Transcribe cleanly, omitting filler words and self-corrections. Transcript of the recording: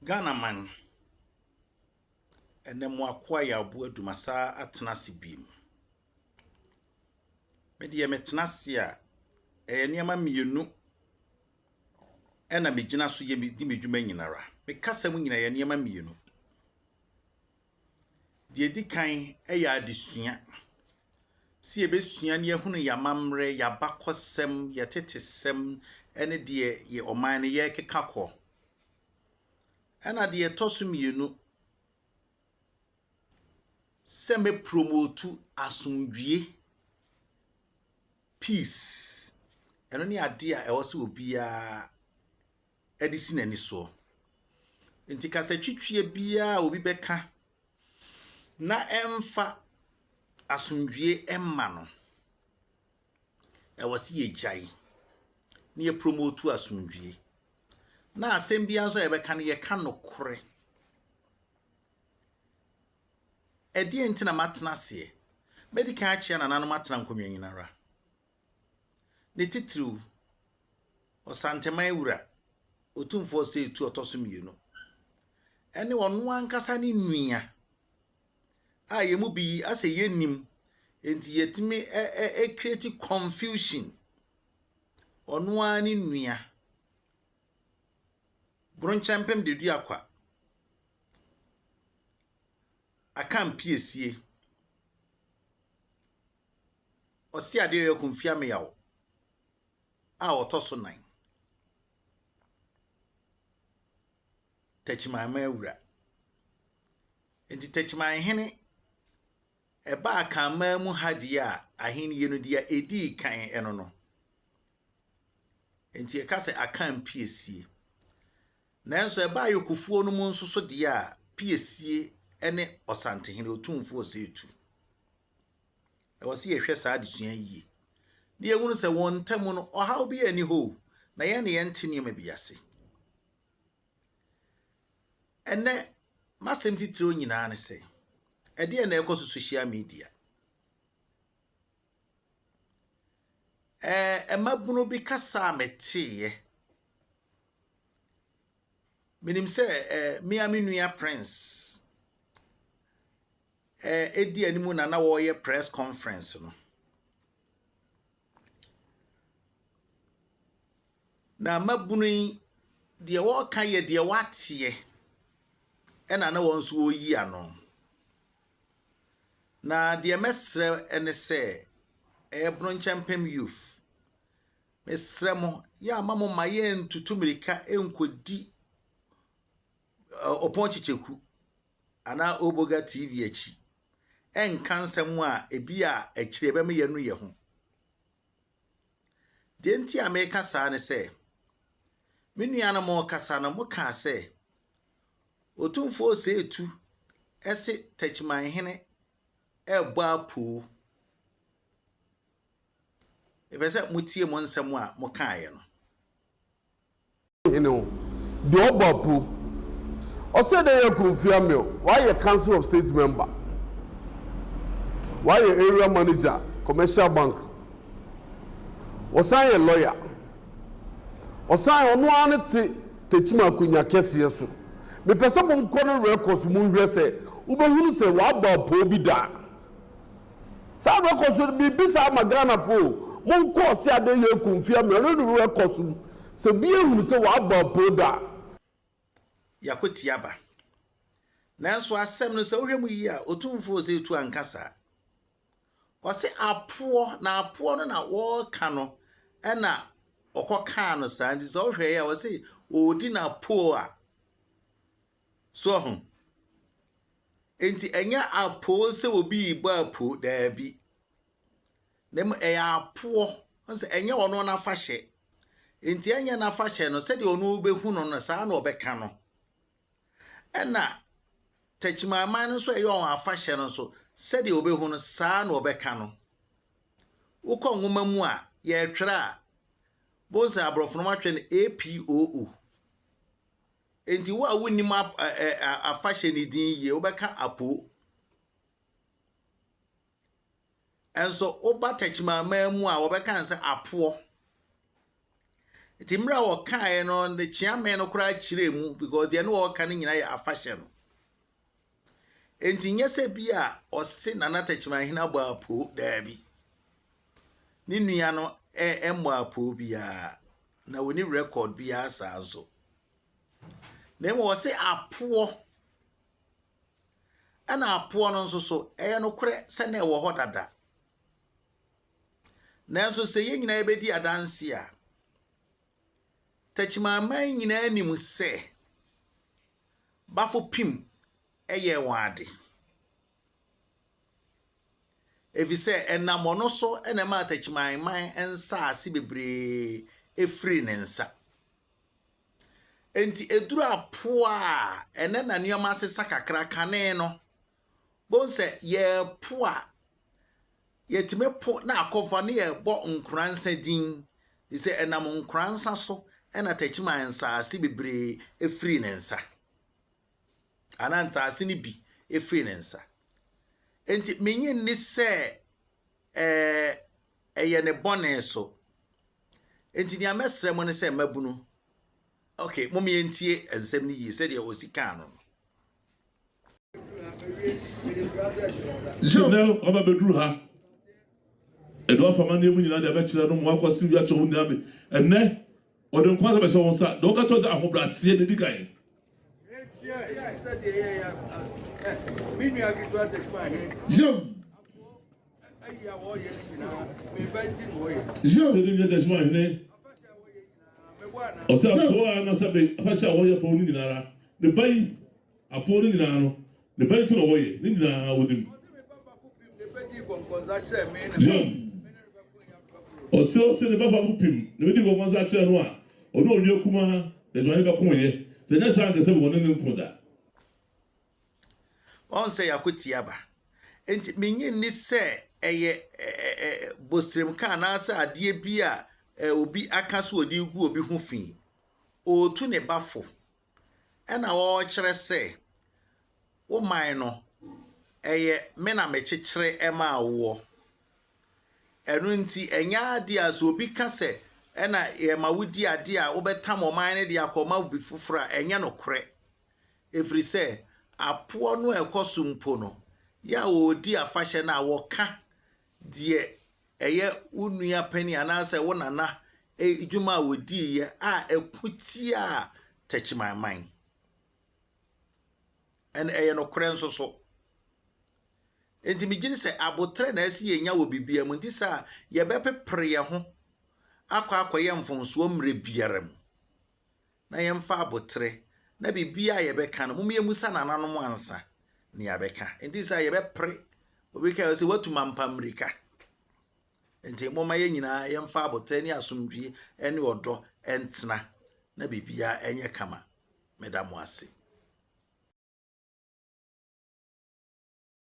Ghana man and then more quiet abu dumasa atenase biem. Me de metenase a nneema mienu na megina so ye di medwuma nyinara. Me kasa mu nyina ye nneema mienu. De edikan ya adesua. Si ebesua ne ehunu ya mamre ya bakosem ya tetesem ene de ye oman ne ye kekakọ. Ana de etoso mienu se me promote asundwie peace. Eno ne ade a ewo se obia edisi nani so. Nti kasa twitwie bia obi beka na emfa asundwie emma no. Ewo se ye jai. Ne ye promote asundwie. Na asem bia nso ebeka ne ye ka nokore. Edi nti na matenase. Medical achia na nanu matena nkomya nyinara. Ne titru Asantehene wura otumfo se etu otoso mienu. Ene ono ankasa ne nua. A ye mu bi ase yenim enti yetimi create confusion. Ono ani nua. Bonokyempem de du akwa. Akam piesie. Osi ade ye konfia me yawo. A otoso 9. Techimama ewura. Enti Techimahene eba akama mu hade a ahene ye no dia edi kan eno no. Enti e ka se akam piesie. Nanso eba yokufuo no mu nso so de a piesie ene Asantehene otumfo se etu. E wo se ye hwe saa adesua yi. Ne ehunu se won tamu no ohaw bi ani ho na ye ne ye ntene ma biase. Ene masem titiro nyina ne se ede na ekoso social media. Emabunu bi kasa meteye. Minim se Miami Nua Prince edi animu na wo ye press conference no. Na mabunu de wo kan ye de watie ena na won so oyi ano. Na de mesre ene se Bonokyempem youth. Mesre mo ya mamo maye ntutumirika enkodi oponchicheku ana oboga TV achi. Enkansem a ebi a ekire be me yenu ye ho. De nti America sa ne se menua na mo kasa na mo ka se otumfo se etu ese Techimahene ebo apo. Ebese mutie mo nsem a mo kaaye no. The obapu o said they confirm me why a council of state member, why a area manager commercial bank, o say a lawyer, o say ono anete techima kunya kese so me pese mo nkono records mu hwe se ubehunu se wa obapu bi da sa records bi bisa magana fo mo nko se ade ye confirm me no records se bi ehunu se wa obapu da yakoti aba. Nanso asem no se wohwemu yi a otumfo se etu ankasa. O se apo na apo no na wo ka no na okoka no sa ndi se wohwe ya o se odi na apo a so ho. Enti enya apo se obi ibo apo da bi. Nem apo se enya ono na fahye. Enti enya na fahye no se de ono behu no no sa na obeka no. Ena Techimama no so eyo afahye no so said the obehu no saa na obeka no. Wokọ nwoma mu a ye twere a bonsa abrofo no matwe no APOO. Enti wo a wonim afahye ni din ye obeka apo. Enso oba Techimama mu a obeka nse apo. Timra wo kae no the chiame no kura chire mu because the no wo ka no nyina ya afahye no. Enti nyese bia ose nana Techimahene abo apo daabi. Ni nua no emmo apo bia na woni record bia asa nso. Na mo ose apo ana apo no nso so no kure se na ewo ho dada. Na nso se ye nyina ebedi adanse a Techimahene nyina anim se bafo pim eye wade. Evise enamono so enema Techimahene ensa ase bebre efri ne nsa. Enti eduru apo a ene na nioma asesa kakra kane no. Bonse ye po a yetime po na akova ne ye bo nkransa din. Ise enam nkransa so ena Techimahene nsa ase bebre efri ne nsa. Ananta ase ni bi efri ne nsa. Enti menye ni se eye ne bone so. Enti ni amesre mo ne se mabunu. Okay, mo me entie ensem ni yi se de osika no. So now aba bedru ha. Edo fama ne mu nyina de be kire no mo akwasi wi acho hu abi. Enne odin kwanza be se won sa. Do ka to se ahobrase ne dikan. Ose apo na sabe afasha wo ye po ni nyinara ne bai apo ni nyinara no ne bai to no wo ye ni nyinara wodim ose ne bafa kupim ne bedi ko konza kire no a ono onye kuma de do ani ba ko ye se ne sa nke se wo ne npoda On say yakutiaba. Enti menye ni se eye bostrem ka na asa ade bia obi akaso odi gu obi hu fi. O tu ne bafo. Ena wo kire se wo man no eye me na mechekere ema awo. Enu nti enya ade aso obi ka se ena ye ma wudi ade a wo betam o man ne de akoma obi fufura enya no kore. Every say apo no ekosumpo no ya odi afahye na woka de eye unua pani anase wo nana ejuma wodi ye a ekuti a Techimahene en eye no kore nso so enti migiri se abotre na asi yenya wo bibia mu ntisa ye bepepre ye ho akoye mfonso mre biaram na ye mfa abotre na bibia ye beka no mumye musa nananom ansa ne ya beka ntisa ye bepre obi ka se watuma mpamrika enti moma ye nyina ye mfa abotre ne asomdwie ene odo entena na bibia enye kama medamo ase.